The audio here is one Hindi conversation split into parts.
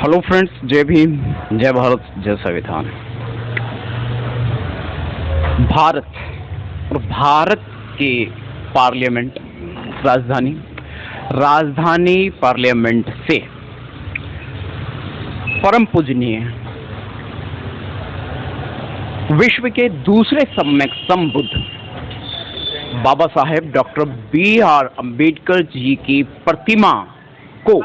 हेलो फ्रेंड्स, जय भीम, जय भारत, जय संविधान। भारत और भारत के पार्लियामेंट राजधानी पार्लियामेंट से परम पूजनीय विश्व के दूसरे संबुद्ध बाबा साहेब डॉक्टर B.R. अम्बेडकर जी की प्रतिमा को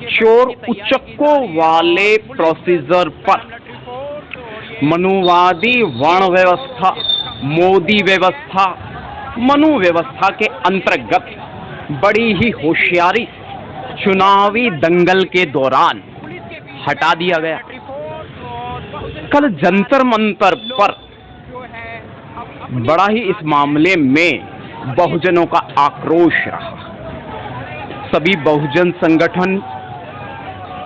चोर उचक्कों वाले प्रोसीजर पर मनुवादी वर्ण व्यवस्था, मोदी व्यवस्था, मनु व्यवस्था के अंतर्गत बड़ी ही होशियारी चुनावी दंगल के दौरान हटा दिया गया। कल जंतर मंतर पर बड़ा ही इस मामले में बहुजनों का आक्रोश रहा। सभी बहुजन संगठन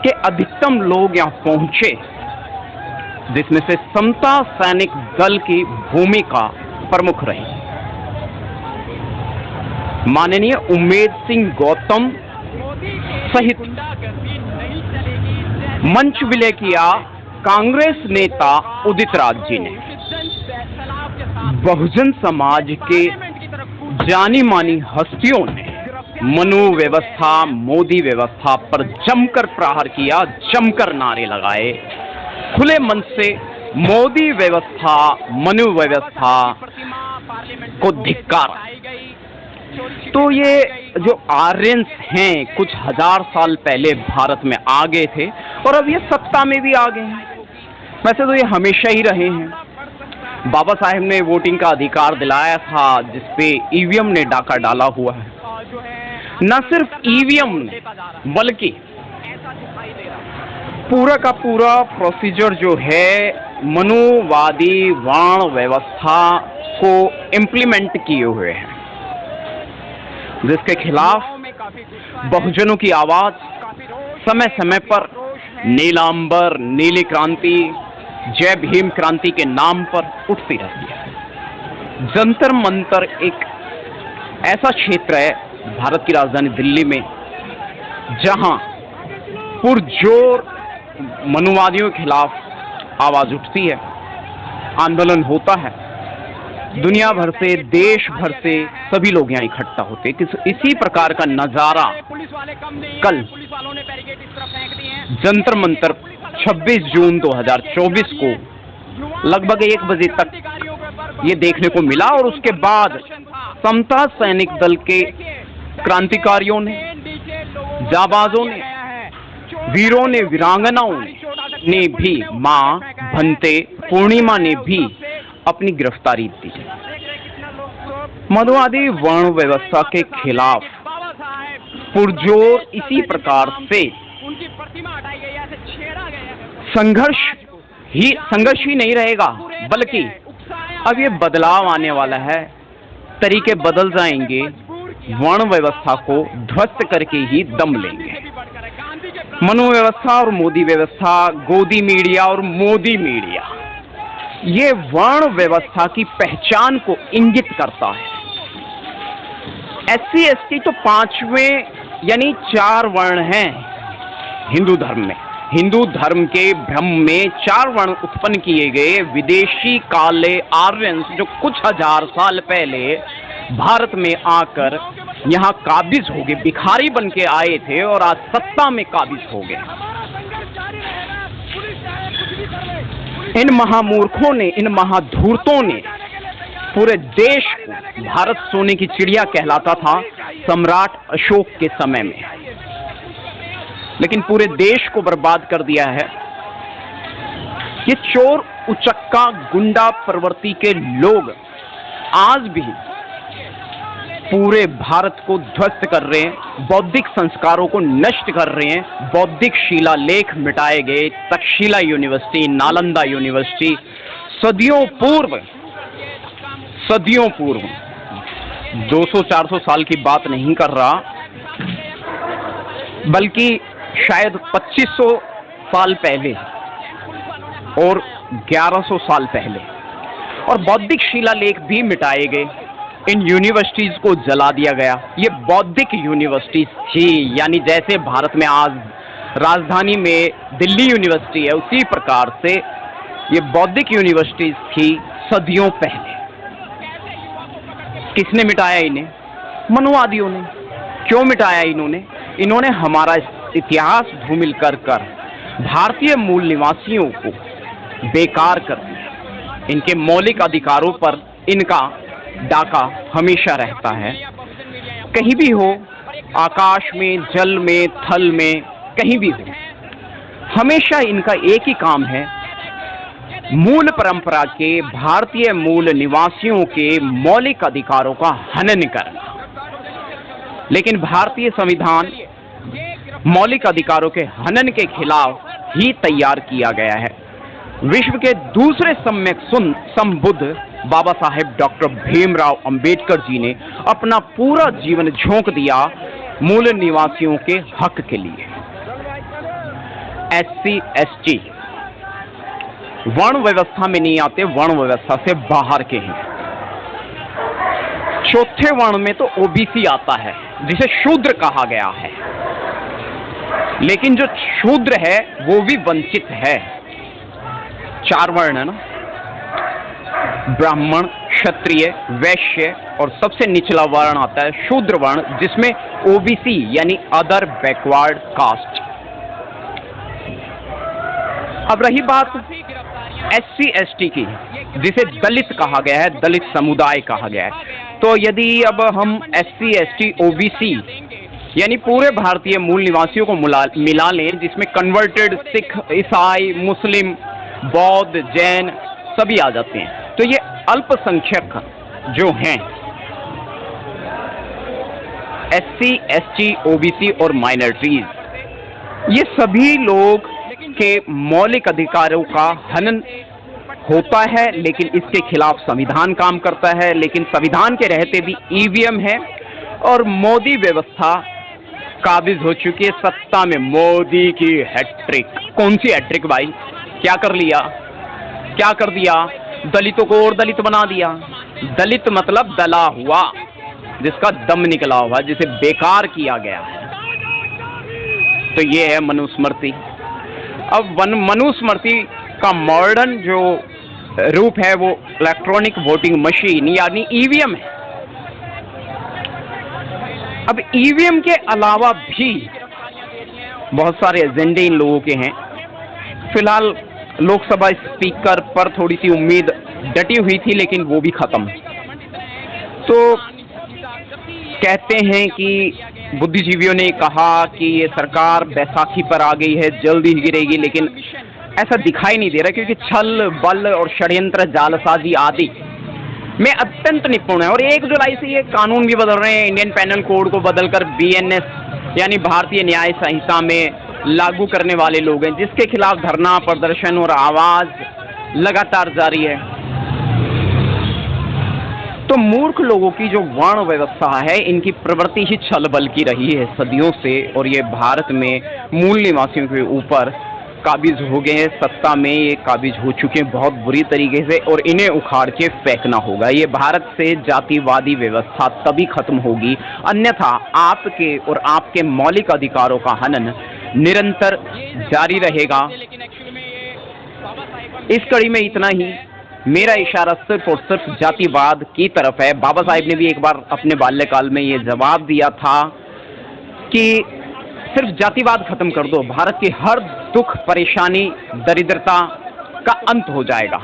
के अधिकतम लोग यहां पहुंचे, जिसमें से समता सैनिक दल की भूमिका प्रमुख रही। माननीय उम्मेद सिंह गौतम सहित मंच विलय किया कांग्रेस नेता उदित राज जी ने। बहुजन समाज के जानी मानी हस्तियों ने मनु व्यवस्था, मोदी व्यवस्था पर जमकर प्रहार किया, जमकर नारे लगाए, खुले मन से मोदी व्यवस्था, मनु व्यवस्था को धिक्कारा। तो ये जो आर्यंस हैं कुछ हजार साल पहले भारत में आ गए थे और अब ये सत्ता में भी आ गए हैं। वैसे तो ये हमेशा ही रहे हैं। बाबा साहेब ने वोटिंग का अधिकार दिलाया था, जिसपे ईवीएम ने डाका डाला हुआ है। न सिर्फ ईवीएम ने बल्कि पूरा का पूरा प्रोसीजर जो है मनुवादी वर्ण व्यवस्था को इम्प्लीमेंट किए हुए हैं, जिसके खिलाफ बहुजनों की आवाज समय समय पर नीलांबर, नीली क्रांति, जय भीम क्रांति के नाम पर उठती रहती है। जंतर मंतर एक ऐसा क्षेत्र है भारत की राजधानी दिल्ली में जहां पुरजोर मनुवादियों के खिलाफ आवाज उठती है, आंदोलन होता है। दुनिया भर से, देश भर से सभी लोग यहाँ इकट्ठा होते हैं। इसी प्रकार का नजारा कल जंतर मंतर 26 जून 2024 को लगभग 1 बजे तक ये देखने को मिला। और उसके बाद समता सैनिक दल के क्रांतिकारियों ने, जाबाजों ने, वीरों ने, वीरांगनाओं ने भी, मां भंते पूर्णिमा ने भी अपनी गिरफ्तारी दी। मनुवादी वर्ण व्यवस्था के खिलाफ पुरजोर इसी प्रकार से संघर्ष ही नहीं रहेगा, बल्कि अब ये बदलाव आने वाला है। तरीके बदल जाएंगे, वर्ण व्यवस्था को ध्वस्त करके ही दम लेंगे। मनु व्यवस्था और मोदी व्यवस्था, गोदी मीडिया और मोदी मीडिया, ये वर्ण व्यवस्था की पहचान को इंगित करता है। SC ST तो 5वें यानी 4 वर्ण हैं हिंदू धर्म में। हिंदू धर्म के भ्रम में 4 वर्ण उत्पन्न किए गए विदेशी काले आर्यंस, जो कुछ हजार साल पहले भारत में आकर यहाँ काबिज हो गए, भिखारी बन के आए थे और आज सत्ता में काबिज हो गए। इन महामूर्खों ने, इन महाधूर्तों ने पूरे देश को, भारत सोने की चिड़िया कहलाता था सम्राट अशोक के समय में, लेकिन पूरे देश को बर्बाद कर दिया है। ये चोर उचक्का गुंडा प्रवृत्ति के लोग आज भी पूरे भारत को ध्वस्त कर रहे हैं, बौद्धिक संस्कारों को नष्ट कर रहे हैं। बौद्धिक शिलालेख मिटाए गए, तक्षशिला यूनिवर्सिटी, नालंदा यूनिवर्सिटी सदियों पूर्व 200-400 साल की बात नहीं कर रहा, बल्कि शायद 2500 साल पहले और 1100 साल पहले, और बौद्धिक शिलालेख भी मिटाए गए। इन यूनिवर्सिटीज को जला दिया गया। ये बौद्धिक यूनिवर्सिटीज थी, यानी जैसे भारत में आज राजधानी में दिल्ली यूनिवर्सिटी है, उसी प्रकार से ये बौद्धिक यूनिवर्सिटीज थी सदियों पहले। किसने मिटाया इन्हें? मनुवादियों ने। क्यों मिटाया इन्होंने? इन्होंने हमारा इतिहास धूमिल कर कर भारतीय मूल निवासियों को बेकार कर दिया। इनके मौलिक अधिकारों पर इनका डाका हमेशा रहता है। कहीं भी हो, आकाश में, जल में, थल में, कहीं भी हो, हमेशा इनका एक ही काम है, मूल परंपरा के भारतीय मूल निवासियों के मौलिक अधिकारों का हनन करना। लेकिन भारतीय संविधान मौलिक अधिकारों के हनन के खिलाफ ही तैयार किया गया है। विश्व के दूसरे सम्यक संबुद्ध बाबा साहेब डॉक्टर भीमराव अंबेडकर जी ने अपना पूरा जीवन झोंक दिया मूल निवासियों के हक के लिए। SC ST वर्ण व्यवस्था में नहीं आते, वर्ण व्यवस्था से बाहर के हैं। चौथे वर्ण में तो OBC आता है, जिसे शूद्र कहा गया है। लेकिन जो शूद्र है वो भी वंचित है। 4 वर्ण है ना, ब्राह्मण, क्षत्रिय, वैश्य और सबसे निचला वर्ण आता है शूद्र वर्ण, जिसमें OBC यानी अदर बैकवर्ड कास्ट। अब रही बात SC ST की, जिसे दलित कहा गया है, दलित समुदाय कहा गया है। तो यदि अब हम SC ST OBC यानी पूरे भारतीय मूल निवासियों को मिला लें, जिसमें कन्वर्टेड सिख, ईसाई, मुस्लिम, बौद्ध, जैन सभी आ जाते हैं, तो ये अल्पसंख्यक जो हैं SC ST OBC और माइनॉरिटीज, ये सभी लोग के मौलिक अधिकारों का हनन होता है। लेकिन इसके खिलाफ संविधान काम करता है। लेकिन संविधान के रहते भी EVM है और मोदी व्यवस्था काबिज हो चुकी है। सत्ता में मोदी की हैट्रिक। कौन सी हैट्रिक भाई? क्या कर लिया? क्या कर दिया? दलितों को और दलित बना दिया। दलित मतलब दला हुआ, जिसका दम निकला हुआ, जिसे बेकार किया गया है। तो ये है मनुस्मृति। अब मनुस्मृति का मॉडर्न जो रूप है वो इलेक्ट्रॉनिक वोटिंग मशीन यानी EVM है। अब EVM के अलावा भी बहुत सारे एजेंडे इन लोगों के हैं। फिलहाल लोकसभा स्पीकर पर थोड़ी सी उम्मीद डटी हुई थी, लेकिन वो भी खत्म। तो कहते हैं कि बुद्धिजीवियों ने कहा कि ये सरकार बैसाखी पर आ गई है, जल्दी ही गिरेगी, लेकिन ऐसा दिखाई नहीं दे रहा, क्योंकि छल बल और षड्यंत्र जालसाजी आदि में अत्यंत निपुण है। और 1 जुलाई से ये कानून भी बदल रहे हैं। इंडियन पैनल कोड को बदलकर BNS यानी भारतीय न्याय संहिता में लागू करने वाले लोग हैं, जिसके खिलाफ धरना, प्रदर्शन और आवाज लगातार जारी है। तो मूर्ख लोगों की जो वर्ण व्यवस्था है, इनकी प्रवृत्ति ही छल बल की रही है सदियों से, और ये भारत में मूल निवासियों के ऊपर काबिज हो गए हैं। सत्ता में ये काबिज हो चुके हैं बहुत बुरी तरीके से, और इन्हें उखाड़ के फेंकना होगा। ये भारत से जातिवादी व्यवस्था तभी खत्म होगी, अन्यथा आपके और आपके मौलिक अधिकारों का हनन निरंतर जारी रहेगा। इस कड़ी में इतना ही। मेरा इशारा सिर्फ और सिर्फ जातिवाद की तरफ है। बाबा साहिब ने भी एक बार अपने बाल्यकाल में ये जवाब दिया था कि सिर्फ जातिवाद खत्म कर दो, भारत की हर दुख, परेशानी, दरिद्रता का अंत हो जाएगा।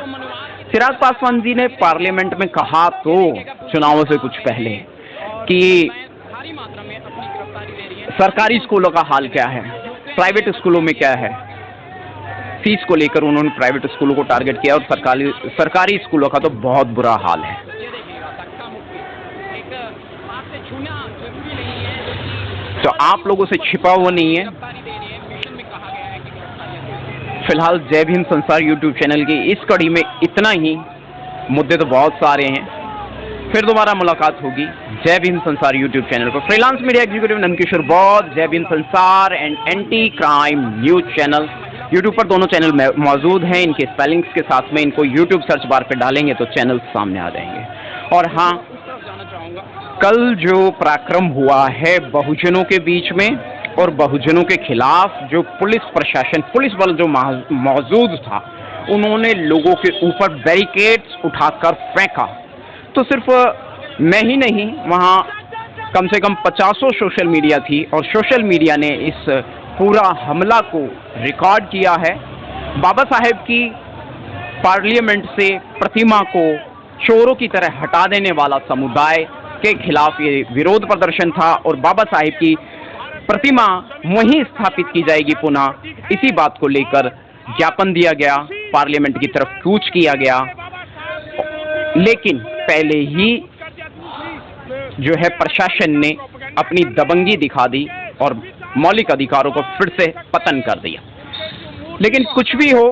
चिराग पासवान जी ने पार्लियामेंट में कहा तो चुनावों से कुछ पहले कि सरकारी स्कूलों का हाल क्या है, प्राइवेट स्कूलों में क्या है। फीस को लेकर उन्होंने प्राइवेट स्कूलों को टारगेट किया, और सरकारी स्कूलों का तो बहुत बुरा हाल है। तो आप लोगों से छिपा हुआ नहीं है। फिलहाल जय भीम संसार यूट्यूब चैनल की इस कड़ी में इतना ही। मुद्दे तो बहुत सारे हैं, फिर दोबारा मुलाकात होगी जय भीम संसार यूट्यूब चैनल पर। फ्रीलांस मीडिया एग्जीक्यूटिव नंदकिशोर बौद्ध, जय भीम संसार and anti crime news channel YouTube पर दोनों चैनल मौजूद हैं। इनके स्पेलिंग्स के साथ में इनको यूट्यूब सर्च बार पे डालेंगे तो चैनल सामने आ जाएंगे। और हाँ, कल जो पराक्रम हुआ है बहुजनों के बीच में, और बहुजनों के खिलाफ जो पुलिस प्रशासन, पुलिस बल जो मौजूद था, उन्होंने लोगों के ऊपर बैरिकेड्स उठाकर फेंका। तो सिर्फ मैं ही नहीं, वहाँ कम से कम 50 सोशल मीडिया थी और सोशल मीडिया ने इस पूरा हमला को रिकॉर्ड किया है। बाबा साहेब की पार्लियामेंट से प्रतिमा को चोरों की तरह हटा देने वाला समुदाय के खिलाफ ये विरोध प्रदर्शन था और बाबा साहेब की प्रतिमा वहीं स्थापित की जाएगी पुनः, इसी बात को लेकर ज्ञापन दिया गया, पार्लियामेंट की तरफ कूच किया गया। लेकिन पहले ही जो है प्रशासन ने अपनी दबंगी दिखा दी और मौलिक अधिकारों को फिर से पतन कर दिया। लेकिन कुछ भी हो,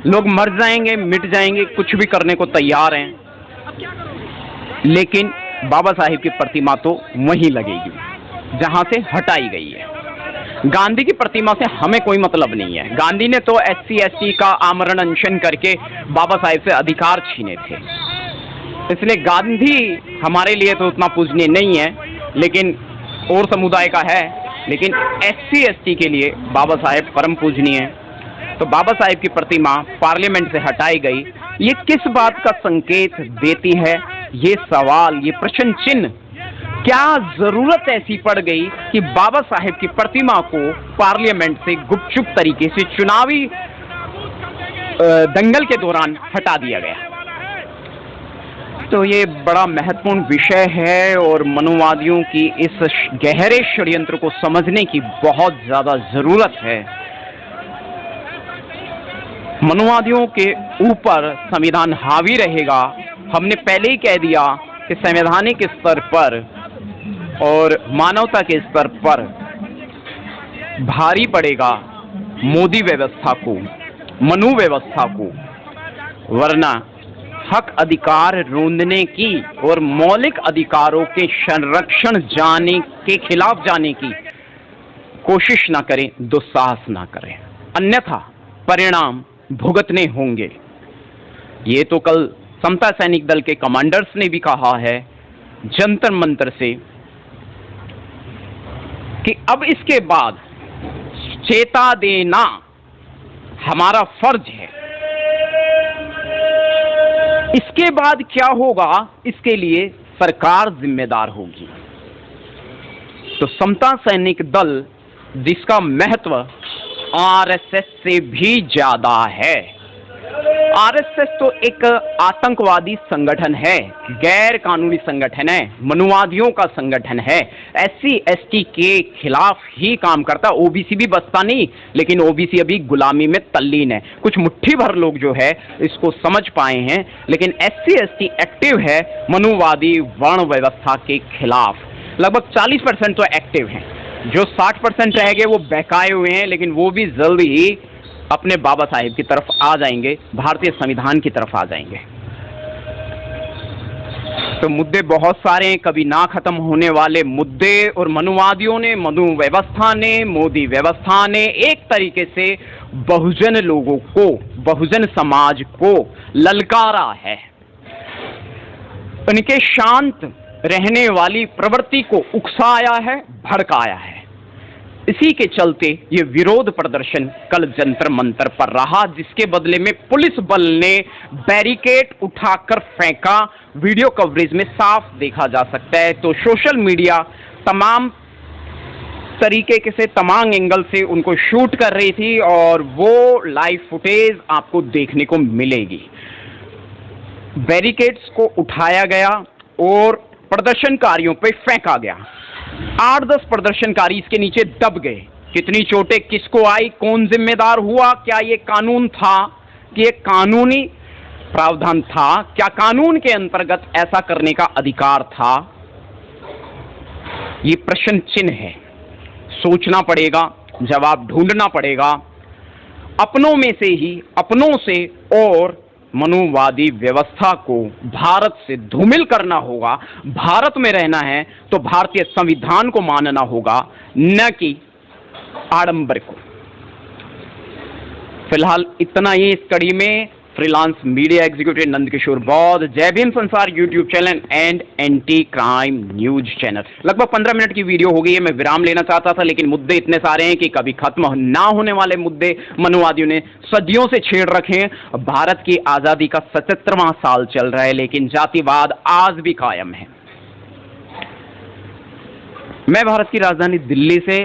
लोग मर जाएंगे, मिट जाएंगे, कुछ भी करने को तैयार हैं, लेकिन बाबा साहेब की प्रतिमा तो वहीं लगेगी जहां से हटाई गई है। गांधी की प्रतिमा से हमें कोई मतलब नहीं है। गांधी ने तो SC ST का आमरण अनशन करके बाबा साहेब से अधिकार छीने थे, इसलिए गांधी हमारे लिए तो उतना पूजनीय नहीं है, लेकिन और समुदाय का है। लेकिन SC ST के लिए बाबा साहेब परम पूजनीय है। तो बाबा साहेब की प्रतिमा पार्लियामेंट से हटाई गई, ये किस बात का संकेत देती है? ये सवाल, ये प्रश्न चिन्ह, क्या जरूरत ऐसी पड़ गई कि बाबा साहेब की प्रतिमा को पार्लियामेंट से गुपचुप तरीके से चुनावी दंगल के दौरान हटा दिया गया? तो ये बड़ा महत्वपूर्ण विषय है और मनुवादियों की इस गहरे षड्यंत्र को समझने की बहुत ज्यादा जरूरत है। मनुवादियों के ऊपर संविधान हावी रहेगा। हमने पहले ही कह दिया कि संवैधानिक स्तर पर और मानवता के स्तर पर भारी पड़ेगा मोदी व्यवस्था को, मनु व्यवस्था को, वरना हक अधिकार रोंदने की और मौलिक अधिकारों के संरक्षण जाने के खिलाफ जाने की कोशिश ना करें, दुस्साहस ना करें, अन्यथा परिणाम भुगतने होंगे। ये तो कल समता सैनिक दल के कमांडर्स ने भी कहा है जंतर मंतर से कि अब इसके बाद चेता देना हमारा फर्ज है। इसके बाद क्या होगा, इसके लिए सरकार जिम्मेदार होगी। तो समता सैनिक दल, जिसका महत्व RSS से भी ज्यादा है, RSS तो एक आतंकवादी संगठन है, गैर कानूनी संगठन है, मनुवादियों का संगठन है, SC ST के खिलाफ ही काम करता। OBC भी बसता नहीं, लेकिन OBC अभी गुलामी में तल्लीन है। कुछ मुट्ठी भर लोग जो है इसको समझ पाए हैं, लेकिन SC ST एक्टिव है मनुवादी वर्ण व्यवस्था के खिलाफ। लगभग 40% तो एक्टिव हैं, जो 60% रह गए वो बहकाए हुए हैं, लेकिन वो भी जल्दी ही अपने बाबा साहेब की तरफ आ जाएंगे, भारतीय संविधान की तरफ आ जाएंगे। तो मुद्दे बहुत सारे हैं, कभी ना खत्म होने वाले मुद्दे, और मनुवादियों ने, मनु व्यवस्था ने, मोदी व्यवस्था ने एक तरीके से बहुजन लोगों को, बहुजन समाज को ललकारा है। उनके शांत रहने वाली प्रवृत्ति को उकसाया है, भड़काया है। इसी के चलते ये विरोध प्रदर्शन कल जंतर मंतर पर रहा, जिसके बदले में पुलिस बल ने बैरिकेड उठाकर फेंका। वीडियो कवरेज में साफ देखा जा सकता है। तो सोशल मीडिया तमाम तरीके से, तमाम एंगल से उनको शूट कर रही थी और वो लाइव फुटेज आपको देखने को मिलेगी। बैरिकेड्स को उठाया गया और प्रदर्शनकारियों पे फेंका गया। 8-10 प्रदर्शनकारी इसके नीचे दब गए। कितनी चोटें किसको आई, कौन जिम्मेदार हुआ, क्या ये कानून था कि ये कानूनी प्रावधान था, क्या कानून के अंतर्गत ऐसा करने का अधिकार था, ये प्रश्न चिन्ह है। सोचना पड़ेगा, जवाब ढूंढना पड़ेगा अपनों में से ही, अपनों से, और मनुवादी व्यवस्था को भारत से धूमिल करना होगा। भारत में रहना है तो भारतीय संविधान को मानना होगा, न कि आडंबर को। फिलहाल इतना ही इस कड़ी में। फ्रीलांस मीडिया एग्जीक्यूटिव नंदकिशोर बौद्ध, जय भीम संसार YouTube channel and anti crime news channel. लगभग 15 मिनट की वीडियो हो गई है। मैं विराम लेना चाहता था, लेकिन मुद्दे इतने सारे हैं कि कभी खत्म ना होने वाले मुद्दे मनुवादियों ने सदियों से छेड़ रखे हैं। भारत की आजादी का 77वां साल चल रहा है, लेकिन जातिवाद आज भी कायम है। मैं भारत की राजधानी दिल्ली से,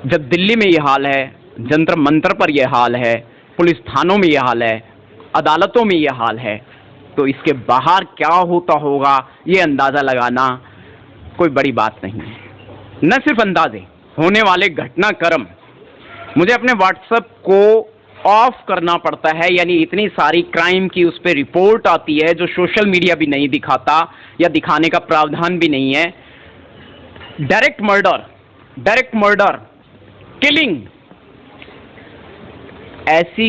जब दिल्ली में यह हाल है, जंतर मंतर पर यह हाल है, पुलिस थानों में यह हाल है, अदालतों में यह हाल है, तो इसके बाहर क्या होता होगा यह अंदाजा लगाना कोई बड़ी बात नहीं है। न सिर्फ अंदाजे, होने वाले घटनाक्रम मुझे अपने व्हाट्सएप को ऑफ करना पड़ता है, यानी इतनी सारी क्राइम की उस पर रिपोर्ट आती है जो सोशल मीडिया भी नहीं दिखाता या दिखाने का प्रावधान भी नहीं है। डायरेक्ट मर्डर, किलिंग, ऐसी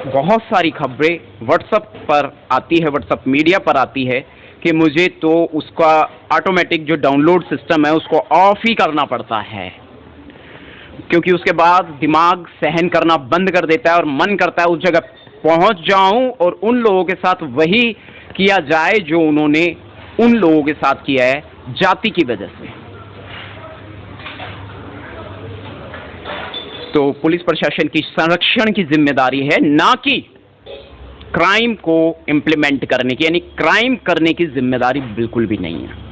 बहुत सारी खबरें व्हाट्सएप पर आती है, व्हाट्सएप मीडिया पर आती है कि मुझे तो उसका ऑटोमेटिक जो डाउनलोड सिस्टम है उसको ऑफ ही करना पड़ता है, क्योंकि उसके बाद दिमाग सहन करना बंद कर देता है और मन करता है उस जगह पहुंच जाऊं और उन लोगों के साथ वही किया जाए जो उन्होंने उन लोगों के साथ किया है जाति की वजह से। तो पुलिस प्रशासन की संरक्षण की जिम्मेदारी है, ना कि क्राइम को इंप्लीमेंट करने की, यानी क्राइम करने की जिम्मेदारी बिल्कुल भी नहीं है।